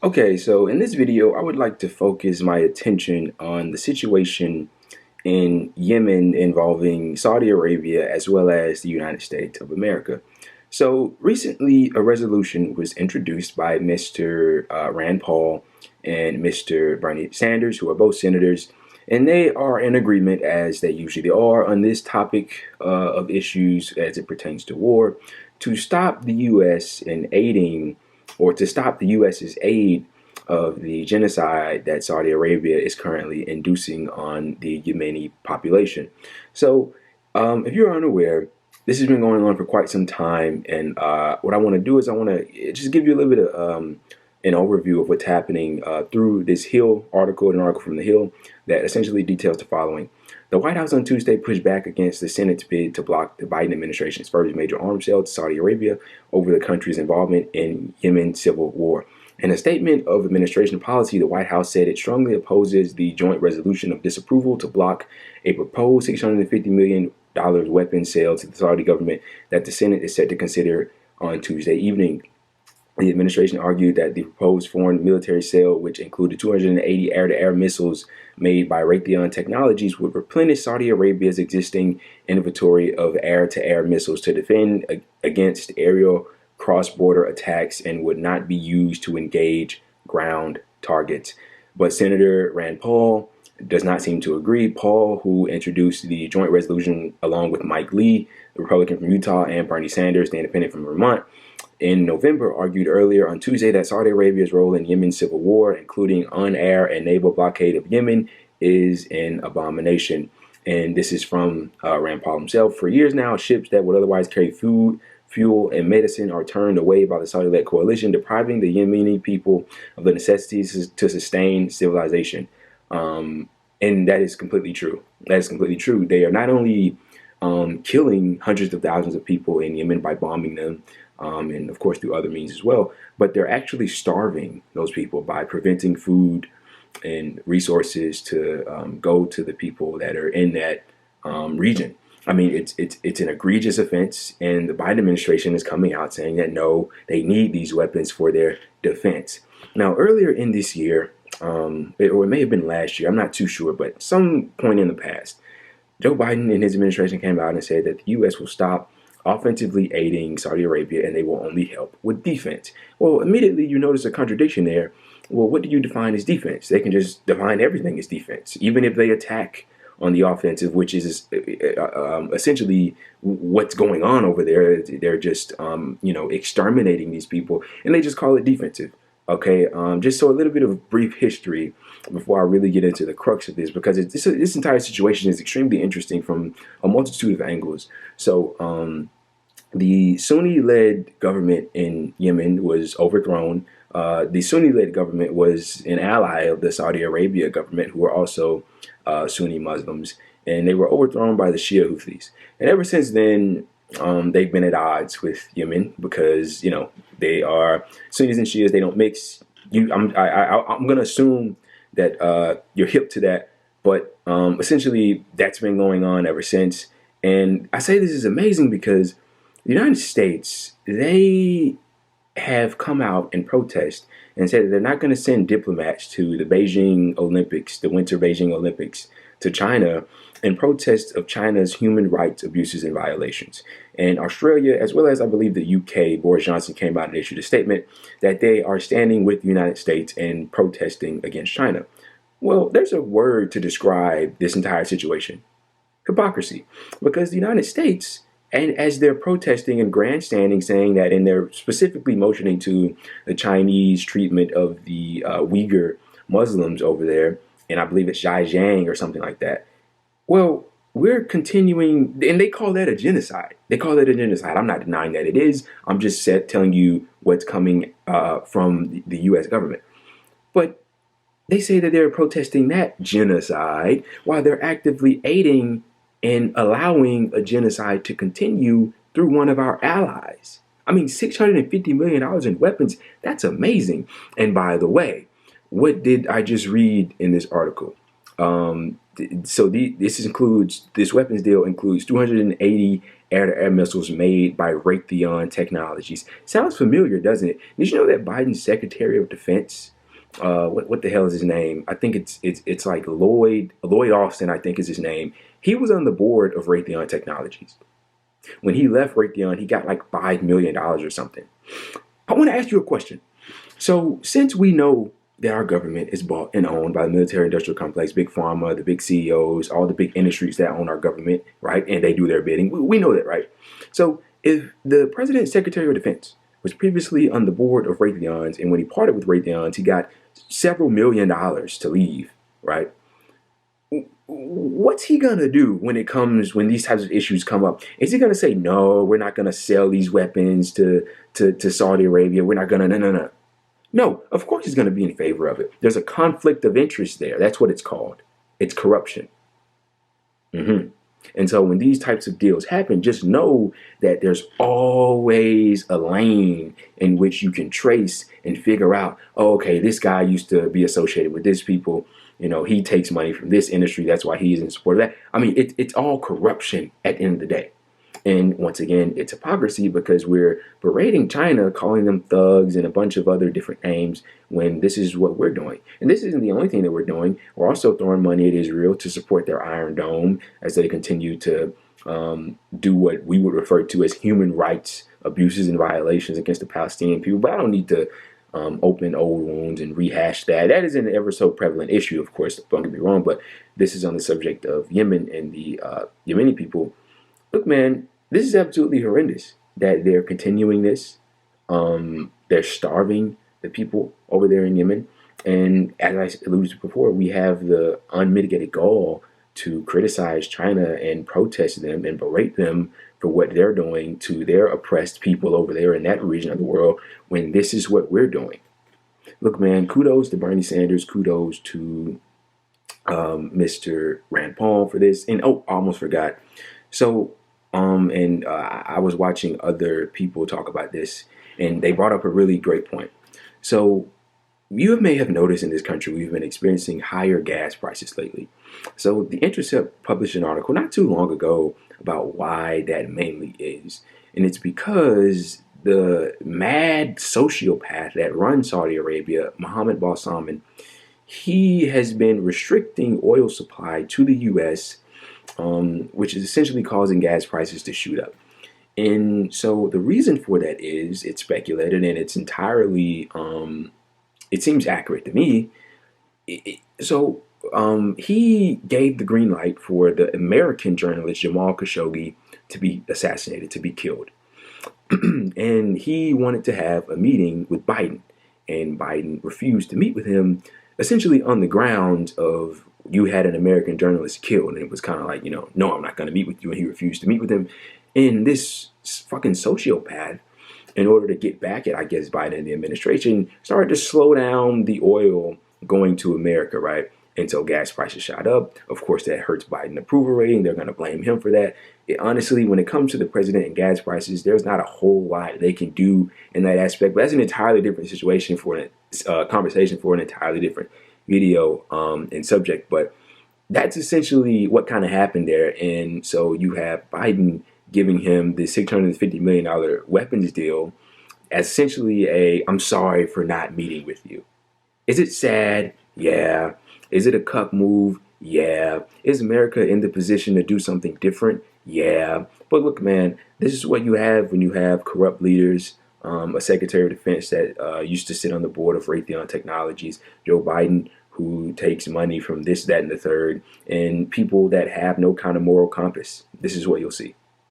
Okay, so in this video, I would like to focus my attention on the situation in Yemen involving Saudi Arabia as well as the United States of America. So recently, a resolution was introduced by Mr. Rand Paul and Mr. Bernie Sanders, who are both senators, and they are in agreement, as they usually are, on this topic of issues as it pertains to war, to stop the U.S. in aiding or to stop the U.S.'s aid of the genocide that Saudi Arabia is currently inducing on the Yemeni population. So, if you're unaware, this has been going on for quite some time, and what I want to do is I want to just give you a little bit of an overview of what's happening through this Hill article, an article from the Hill that essentially details the following. The White House on Tuesday pushed back against the Senate's bid to block the Biden administration's first major arms sale to Saudi Arabia over the country's involvement in Yemen's civil war. In a statement of administration policy, the White House said it strongly opposes the joint resolution of disapproval to block a proposed $650 million weapons sale to the Saudi government that the Senate is set to consider on Tuesday evening. The administration argued that the proposed foreign military sale, which included 280 air-to-air missiles made by Raytheon Technologies, would replenish Saudi Arabia's existing inventory of air-to-air missiles to defend against aerial cross-border attacks and would not be used to engage ground targets. But Senator Rand Paul does not seem to agree. Paul, who introduced the joint resolution along with Mike Lee, the Republican from Utah, and Bernie Sanders, the independent from Vermont, in November, argued earlier on Tuesday that Saudi Arabia's role in Yemen's civil war, including on-air and naval blockade of Yemen, is an abomination. And this is from Rand Paul himself. For years now, ships that would otherwise carry food, fuel, and medicine are turned away by the Saudi-led coalition, depriving the Yemeni people of the necessities to sustain civilization. And that is completely true. That is completely true. They are not only killing hundreds of thousands of people in Yemen by bombing them, and of course through other means as well, but they're actually starving those people by preventing food and resources to go to the people that are in that region. I mean, it's an egregious offense, and the Biden administration is coming out saying that no, they need these weapons for their defense. Now, earlier in this year, or it may have been last year, I'm not too sure, but some point in the past, Joe Biden and his administration came out and said that the U.S. will stop offensively aiding Saudi Arabia and they will only help with defense. Well, immediately you notice a contradiction there. Well, what do you define as defense? They can just define everything as defense, even if they attack on the offensive, which is essentially what's going on over there. They're just, exterminating these people, and they just call it defensive. Okay, just so a little bit of brief history before I really get into the crux of this, because this entire situation is extremely interesting from a multitude of angles. So the Sunni-led government in Yemen was overthrown. The Sunni-led government was an ally of the Saudi Arabia government, who were also Sunni Muslims, and they were overthrown by the Shia Houthis. And ever since then, they've been at odds with Yemen because, they are Sunnis and Shias. They don't mix. I'm going to assume that you're hip to that, but essentially that's been going on ever since. And I say this is amazing because the United States, they have come out and protest and said that they're not going to send diplomats to the Beijing Olympics, the Winter Beijing Olympics, to China in protest of China's human rights abuses and violations. And Australia, as well as I believe the UK, Boris Johnson came out and issued a statement that they are standing with the United States and protesting against China. Well, there's a word to describe this entire situation: hypocrisy. Because the United States, and as they're protesting and grandstanding, saying that, and they're specifically motioning to the Chinese treatment of the Uyghur Muslims over there, and I believe it's Xinjiang or something like that. Well, we're continuing, and they call that a genocide. They call it a genocide. I'm not denying that it is. I'm just telling you what's coming from the U.S. government. But they say that they're protesting that genocide while they're actively aiding and allowing a genocide to continue through one of our allies. I mean, $650 million in weapons, that's amazing. And by the way, what did I just read in this article? This weapons deal includes 280 air-to-air missiles made by Raytheon Technologies. Sounds familiar, doesn't it? Did you know that Biden's Secretary of Defense what the hell is his name? I think it's like Lloyd Austin, I think is his name. He was on the board of Raytheon Technologies. When he left Raytheon, he got like $5 million or something. I want to ask you a question. So since we know that our government is bought and owned by the military industrial complex, big pharma, the big CEOs, all the big industries that own our government, right? And they do their bidding. We know that, right? So if the president's secretary of defense was previously on the board of Raytheon's, and when he parted with Raytheon's, he got several $1 million to leave, right? What's he gonna do when these types of issues come up? Is he gonna say, no, we're not gonna sell these weapons to Saudi Arabia? We're not gonna, no. No, of course he's going to be in favor of it. There's a conflict of interest there. That's what it's called. It's corruption. And so when these types of deals happen, just know that there's always a lane in which you can trace and figure out, oh, okay, this guy used to be associated with this people. You know, he takes money from this industry. That's why he's in support of that. I mean, it's all corruption at the end of the day. And once again, it's hypocrisy because we're berating China, calling them thugs and a bunch of other different names when this is what we're doing. And this isn't the only thing that we're doing. We're also throwing money at Israel to support their Iron Dome as they continue to do what we would refer to as human rights abuses and violations against the Palestinian people. But I don't need to open old wounds and rehash that. That is an ever so prevalent issue, of course, don't get me wrong. But this is on the subject of Yemen and the Yemeni people. Look, man, this is absolutely horrendous that they're continuing this. They're starving the people over there in Yemen. And as I alluded to before, we have the unmitigated gall to criticize China and protest them and berate them for what they're doing to their oppressed people over there in that region of the world when this is what we're doing. Look, man, kudos to Bernie Sanders. Kudos to Mr. Rand Paul for this. And I almost forgot. So, I was watching other people talk about this, and they brought up a really great point. So you may have noticed in this country, we've been experiencing higher gas prices lately. So The Intercept published an article not too long ago about why that mainly is. And it's because the mad sociopath that runs Saudi Arabia, Mohammed bin Salman, he has been restricting oil supply to the U.S., which is essentially causing gas prices to shoot up. And so the reason for that is, it's speculated and it's entirely, it seems accurate to me. He gave the green light for the American journalist Jamal Khashoggi to be assassinated, to be killed. And he wanted to have a meeting with Biden, and Biden refused to meet with him, essentially on the grounds of, you had an American journalist killed, and it was kind of like, no, I'm not going to meet with you, and he refused to meet with him. And this fucking sociopath, in order to get back at, I guess, Biden and the administration, started to slow down the oil going to America, right? Until gas prices shot up. Of course, that hurts Biden approval rating. They're going to blame him for that. Honestly, when it comes to the president and gas prices, there's not a whole lot they can do in that aspect. But that's an entirely different situation for a conversation for an entirely different video and subject. But that's essentially what kind of happened there. And so you have Biden giving him the $650 million weapons deal as essentially I'm sorry for not meeting with you. Is it sad? Yeah. Is it a cuck move? Yeah. Is America in the position to do something different? Yeah. But look, man, this is what you have when you have corrupt leaders. A Secretary of Defense that used to sit on the board of Raytheon Technologies, Joe Biden, who takes money from this, that, and the third, and people that have no kind of moral compass. This is what you'll see.